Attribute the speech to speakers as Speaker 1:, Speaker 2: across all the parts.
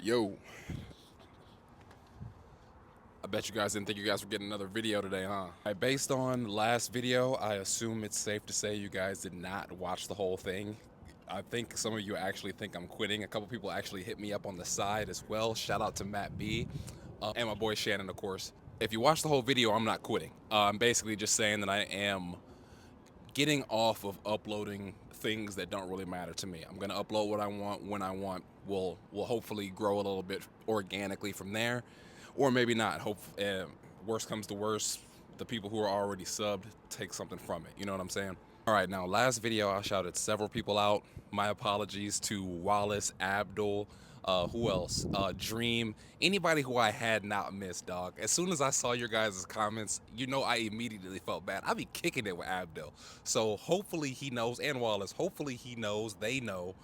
Speaker 1: Yo, I bet you guys didn't think you guys were getting another video today, huh? Based on last video, I assume it's safe to say you guys did not watch the whole thing. I think some of you actually think I'm quitting. A couple people actually hit me up on the side as well. Shout out to Matt B, and my boy Shannon, of course. If you watch the whole video, I'm not quitting. I'm basically just saying that I am getting off of uploading things that don't really matter to me. I'm gonna upload what I want when I want. We'll hopefully grow a little bit organically from there, or maybe not. Worst comes to worst, the people who are already subbed take something from it. You know what I'm saying? All right, now last video I shouted several people out. My apologies to Wallace, Abdul, who else? Dream, anybody who I had not missed, dog. As soon as I saw your guys' comments, you know I immediately felt bad. I be kicking it with Abdul, so hopefully he knows, and Wallace. Hopefully he knows. They know.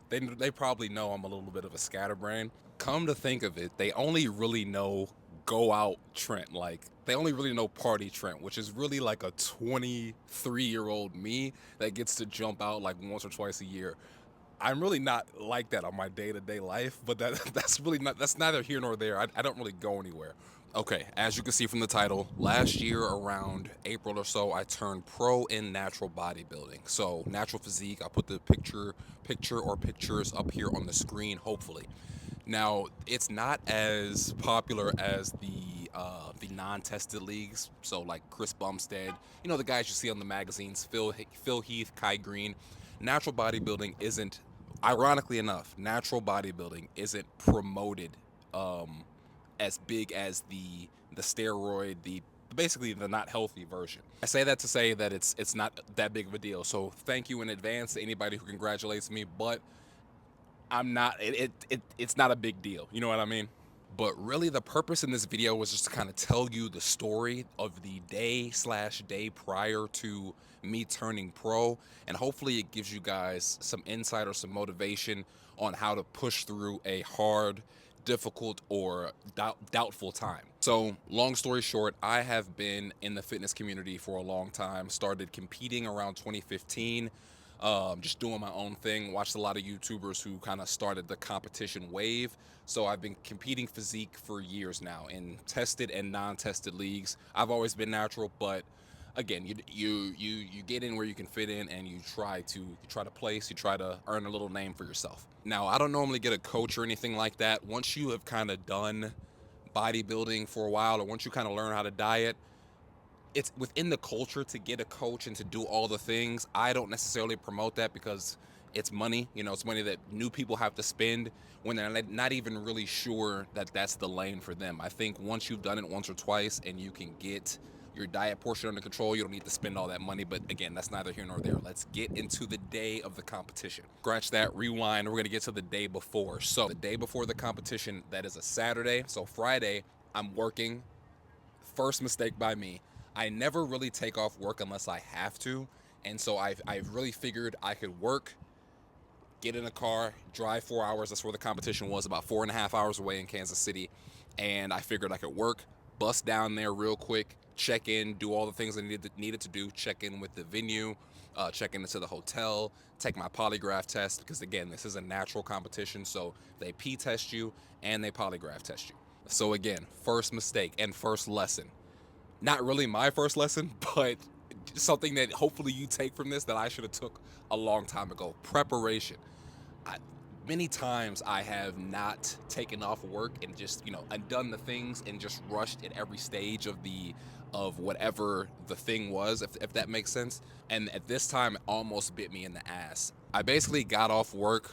Speaker 1: They probably know I'm a little bit of a scatterbrain. Come to think of it, they only really know go out Trent. Like they only really know party Trent, which is really like a 23-year-old me that gets to jump out like once or twice a year. I'm really not like that on my day-to-day life, but that's neither here nor there. I don't really go anywhere. Okay, as you can see from the title, last year around April or so, I turned pro in natural bodybuilding. So natural physique, I'll put the picture or pictures up here on the screen, hopefully. Now, it's not as popular as the non-tested leagues. So like Chris Bumstead, you know the guys you see on the magazines, Phil Heath, Kai Green. Natural bodybuilding isn't, ironically enough, natural bodybuilding isn't promoted as big as the steroid, the basically the not healthy version. I say that to say that it's not that big of a deal. So thank you in advance to anybody who congratulates me, but I'm not it's not a big deal. You know what I mean? But really the purpose in this video was just to kind of tell you the story of the day prior to me turning pro, and hopefully it gives you guys some insight or some motivation on how to push through a hard, difficult, or doubtful time. So long story short, I have been in the fitness community for a long time. Started competing around 2015, just doing my own thing. Watched a lot of YouTubers who kind of started the competition wave. So I've been competing physique for years now in tested and non-tested leagues. I've always been natural, but again, you get in where you can fit in, and you try to place, you try to earn a little name for yourself. Now, I don't normally get a coach or anything like that. Once you have kind of done bodybuilding for a while, or once you kind of learn how to diet, it's within the culture to get a coach and to do all the things. I don't necessarily promote that because it's money. You know, it's money that new people have to spend when they're not even really sure that that's the lane for them. I think once you've done it once or twice and you can get your diet portion under control, you don't need to spend all that money. But again, that's neither here nor there. Let's get into the day of the competition. Scratch that, rewind. We're going to get to the day before. So the day before the competition, that is a Saturday. So Friday, I'm working. First mistake by me. I never really take off work unless I have to. And so I've really figured I could work, get in a car, drive 4 hours. That's where the competition was, about 4.5 hours away in Kansas City. And I figured I could work, bust down there real quick, check in, do all the things I needed to do, check in with the venue, check into the hotel, take my polygraph test, because again, this is a natural competition. So they P test you and they polygraph test you. So again, first mistake and first lesson. Not really my first lesson, but something that hopefully you take from this that I should have took a long time ago. Preparation. I, Many times I have not taken off work and just, undone the things and just rushed at every stage of whatever the thing was, if that makes sense. And at this time, it almost bit me in the ass. I basically got off work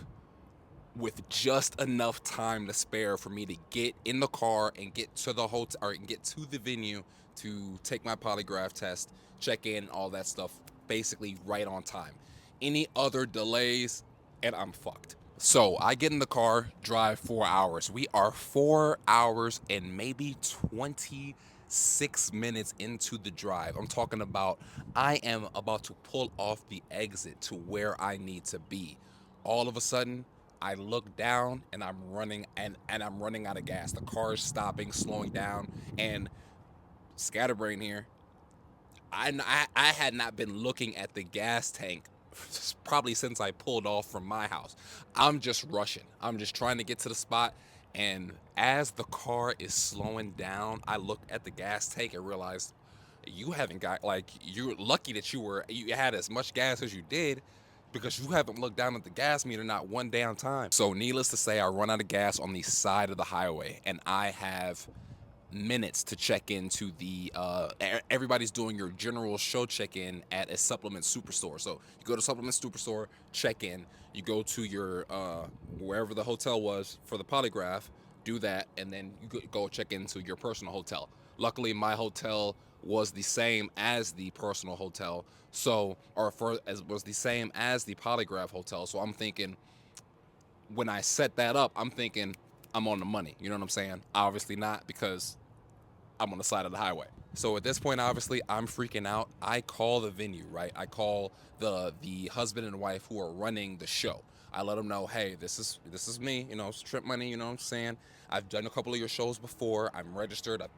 Speaker 1: with just enough time to spare for me to get in the car and get to the hotel or get to the venue to take my polygraph test, check in, all that stuff, basically right on time. Any other delays, and I'm fucked. So I get in the car, drive 4 hours. We are 4 hours and maybe 26 minutes into the drive. I'm talking about I am about to pull off the exit to where I need to be. All of a sudden, I look down and I'm running and I'm running out of gas. The car is stopping, slowing down, and scatterbrain here. I had not been looking at the gas tank probably since I pulled off from my house. I'm just rushing. I'm just trying to get to the spot. And as the car is slowing down, I look at the gas tank and realize you haven't got, like, you're lucky that you had as much gas as you did, because you haven't looked down at the gas meter not one damn time. So needless to say, I run out of gas on the side of the highway, and I have minutes to check into the everybody's doing your general show check-in at a supplement superstore. So you go to supplement superstore, check in, you go to your wherever the hotel was for the polygraph, do that, and then you go check into your personal hotel. Luckily my hotel was the same as the personal hotel, so, or for as was the same as the polygraph hotel. So I'm thinking, when I set that up, I'm thinking I'm on the money. You know what I'm saying? Obviously not, because I'm on the side of the highway. So at this point, obviously, I'm freaking out. I call the venue, right? I call the husband and wife who are running the show. I let them know, hey, this is me. You know, it's Trip Money. You know what I'm saying? I've done a couple of your shows before. I'm registered. I've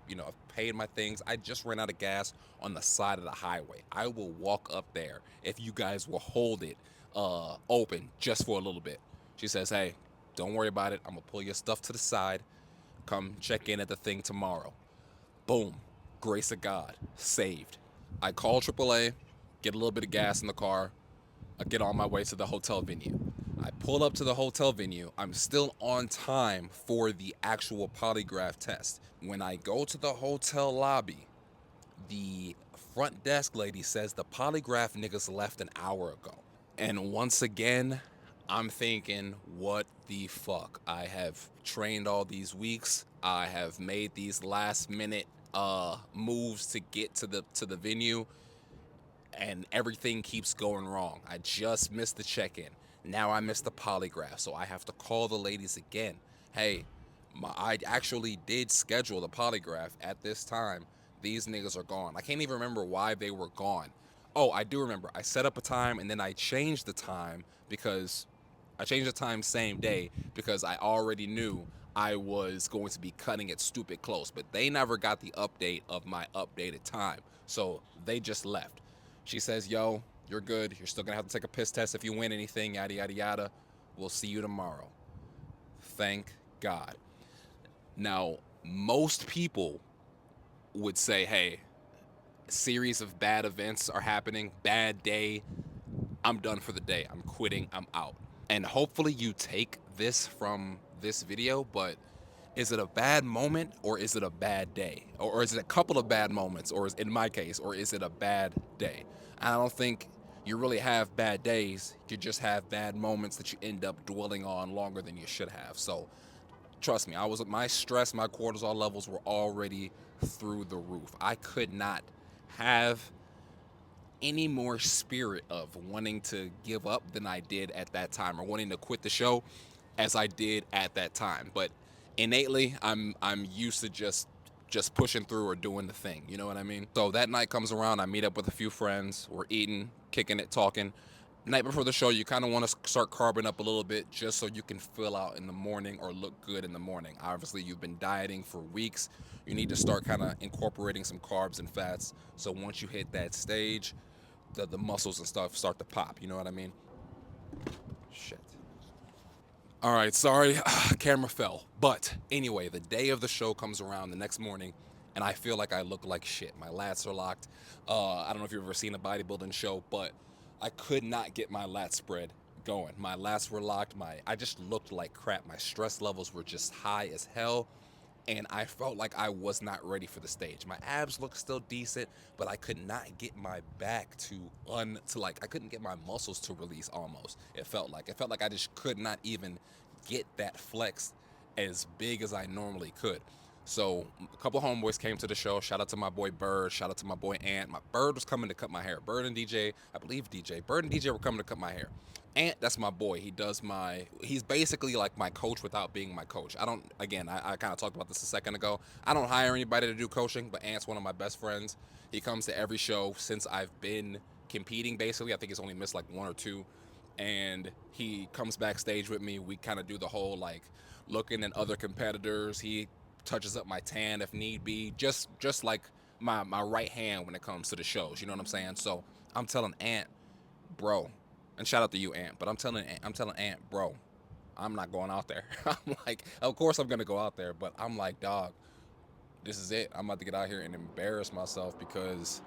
Speaker 1: paid my things. I just ran out of gas on the side of the highway. I will walk up there if you guys will hold it open just for a little bit. She says, hey, don't worry about it. I'm gonna pull your stuff to the side. Come check in at the thing tomorrow. Boom. Grace of God. Saved. I call AAA, get a little bit of gas in the car. I get on my way to the hotel venue. I pull up to the hotel venue. I'm still on time for the actual polygraph test. When I go to the hotel lobby, the front desk lady says the polygraph niggas left an hour ago. And once again, I'm thinking, what the fuck? I have trained all these weeks. I have made these last minute moves to get to the venue, and everything keeps going wrong. I just missed the check-in. Now I missed the polygraph, so I have to call the ladies again. Hey, I actually did schedule the polygraph at this time. These niggas are gone. I can't even remember why they were gone. Oh, I do remember. I set up a time and then I changed the time because I changed the time same day because I already knew I was going to be cutting it stupid close. But they never got the update of my updated time, so they just left. She says, yo, you're good. You're still going to have to take a piss test if you win anything, yada, yada, yada. We'll see you tomorrow. Thank God. Now, most people would say, hey, a series of bad events are happening, bad day, I'm done for the day. I'm quitting. I'm out. And hopefully you take this from this video, but is it a bad moment or is it a bad day? Or is it a couple of bad moments, or in my case, or is it a bad day? I don't think you really have bad days. You just have bad moments that you end up dwelling on longer than you should have. So trust me, my stress, my cortisol levels were already through the roof. I could not have any more spirit of wanting to give up than I did at that time, or wanting to quit the show as I did at that time. But innately, I'm used to just pushing through or doing the thing. You know what I mean? So that night comes around, I meet up with a few friends. We're eating, kicking it, talking. Night before the show, you kind of want to start carving up a little bit just so you can fill out in the morning or look good in the morning. Obviously, you've been dieting for weeks. You need to start kind of incorporating some carbs and fats. So once you hit that stage, the muscles and stuff start to pop. You know what I mean? Shit. All right, sorry, camera fell. But anyway, the day of the show comes around the next morning, and I feel like I look like shit. My lats are locked. I don't know if you've ever seen a bodybuilding show, but I could not get my lat spread going. My lats were locked. I just looked like crap. My stress levels were just high as hell, and I felt like I was not ready for the stage. My abs looked still decent, but I could not get my back I couldn't get my muscles to release almost. It felt like I just could not even get that flex as big as I normally could. So a couple of homeboys came to the show. Shout out to my boy Bird. Shout out to my boy Ant. My Bird was coming to cut my hair. Bird and DJ, I believe DJ. Bird and DJ were coming to cut my hair. Ant, that's my boy. He's basically like my coach without being my coach. I kind of talked about this a second ago. I don't hire anybody to do coaching, but Ant's one of my best friends. He comes to every show since I've been competing, basically. I think he's only missed like one or two. And he comes backstage with me. We kind of do the whole like looking at other competitors. He touches up my tan if need be. Just like my right hand when it comes to the shows. You know what I'm saying? So I'm telling Ant, bro, And shout out to you, Ant. But I'm telling Ant, bro, I'm not going out there. I'm like, of course I'm gonna go out there, but I'm like, dog, this is it. I'm about to get out here and embarrass myself because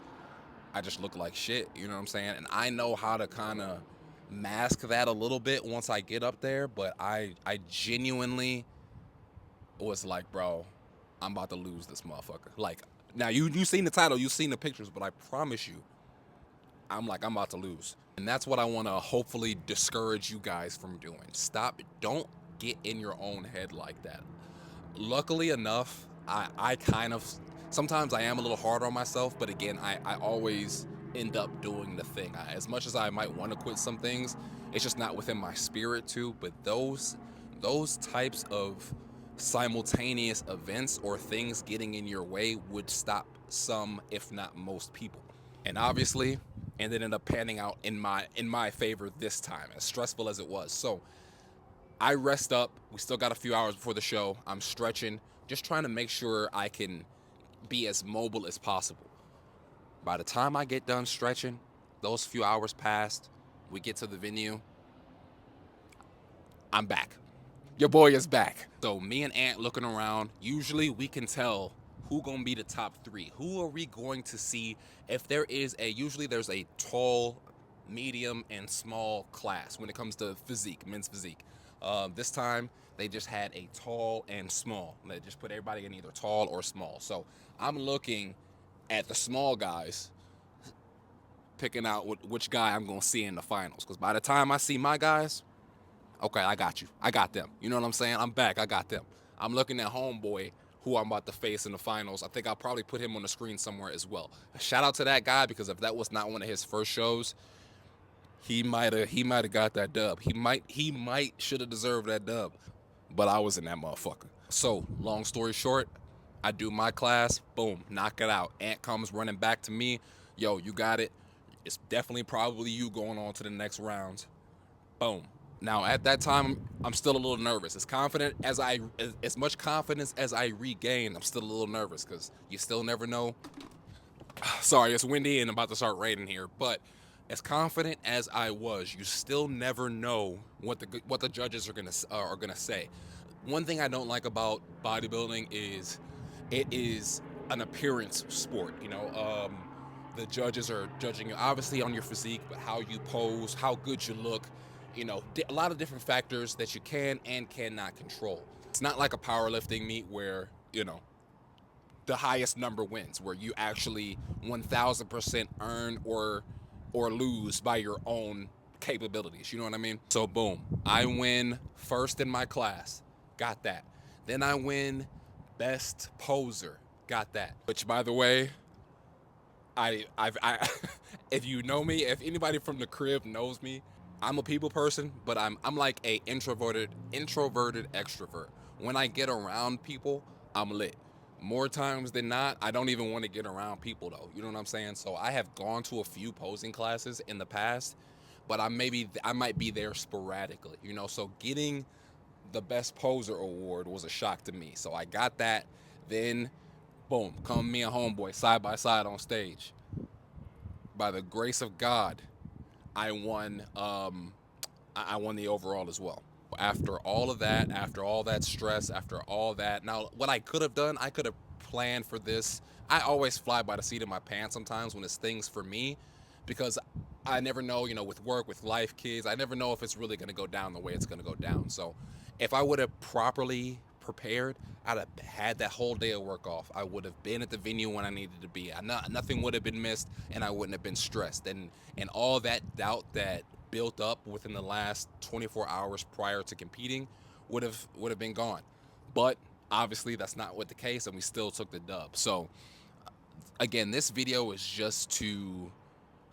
Speaker 1: I just look like shit. You know what I'm saying? And I know how to kind of mask that a little bit once I get up there, but I genuinely was like, bro, I'm about to lose this motherfucker. Like, now you seen the title, you seen the pictures, but I promise you, I'm about to lose. And that's what I want to hopefully discourage you guys from doing. Don't get in your own head like that. Luckily enough, I kind of, sometimes I am a little hard on myself, but again, I always end up doing the thing. As much as I might want to quit some things, it's just not within my spirit to. But those types of simultaneous events or things getting in your way would stop some, if not most people. And obviously, and it ended up panning out in my favor this time, as stressful as it was. So I rest up. We still got a few hours before the show. I'm stretching, just trying to make sure I can be as mobile as possible. By the time I get done stretching, those few hours passed, we get to the venue, I'm back. Your boy is back. So me and Ant looking around, usually we can tell who gonna be the top three. Who are we going to see if there is usually there's a tall, medium, and small class when it comes to physique, men's physique. This time, they just had a tall and small. They just put everybody in either tall or small. So I'm looking at the small guys, picking out which guy I'm gonna see in the finals. Because by the time I see my guys, okay, I got you. I got them. You know what I'm saying? I'm back. I got them. I'm looking at homeboy who I'm about to face in the finals. I think I'll probably put him on the screen somewhere as well. Shout out to that guy, because if that was not one of his first shows, he might have got that dub. He might should have deserved that dub. But I was in that motherfucker. So, long story short, I do my class, boom, knock it out. Ant comes running back to me. Yo, you got it. It's definitely probably you going on to the next rounds. Boom. Now at that time, I'm still a little nervous. As much confidence as I regain, I'm still a little nervous because you still never know. Sorry, it's windy and about to start raining here. But as confident as I was, you still never know what the judges are gonna say. One thing I don't like about bodybuilding is it is an appearance sport. The judges are judging you obviously on your physique, but how you pose, how good you look. A lot of different factors that you can and cannot control. It's not like a powerlifting meet where the highest number wins, where you actually 1000% earn or lose by your own capabilities. You know what I mean? So boom, I win first in my class, got that. Then I win best poser, got that. Which, by the way, I if you know me, if anybody from the crib knows me, I'm a people person, but I'm like a introverted extrovert. When I get around people, I'm lit. More times than not, I don't even want to get around people though. You know what I'm saying? So I have gone to a few posing classes in the past, but I might be there sporadically. So getting the best poser award was a shock to me. So I got that. Then boom, come me and homeboy side by side on stage. By the grace of God, I won. I won the overall as well. After all of that, after all that stress, after all that, now what I could have done, I could have planned for this. I always fly by the seat of my pants sometimes when it's things for me, because I never know, with work, with life, kids, I never know if it's really going to go down the way it's going to go down. So if I would have properly prepared, I'd have had that whole day of work off. I would have been at the venue when I needed to be. Nothing would have been missed, and I wouldn't have been stressed. And all that doubt that built up within the last 24 hours prior to competing would have been gone. But obviously that's not what the case, and we still took the dub. So again, this video is just to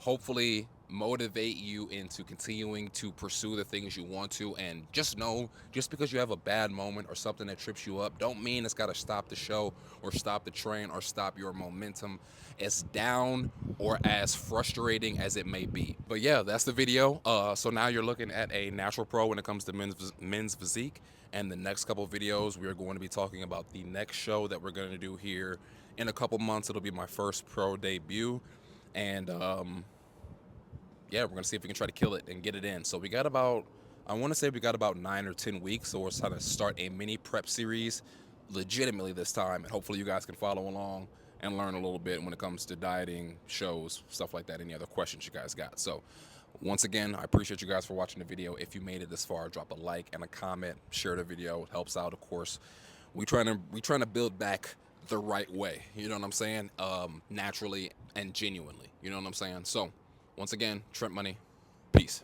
Speaker 1: hopefully motivate you into continuing to pursue the things you want to. And just know, just because you have a bad moment or something that trips you up, don't mean it's got to stop the show or stop the train or stop your momentum, as down or as frustrating as it may be. But yeah, that's the video. So now you're looking at a natural pro when it comes to men's physique. And the next couple of videos, we're going to be talking about the next show that we're going to do here in a couple months. It'll be my first pro debut. And yeah, we're gonna see if we can try to kill it and get it in. So we got about, I want to say we got about 9 or 10 weeks. So we're trying to start a mini prep series, legitimately this time, and hopefully you guys can follow along and learn a little bit when it comes to dieting, shows, stuff like that. Any other questions you guys got? So once again, I appreciate you guys for watching the video. If you made it this far, drop a like and a comment, share the video. It helps out, of course. We trying to build back the right way. You know what I'm saying? Naturally and genuinely. You know what I'm saying? So once again, Trent Money, peace.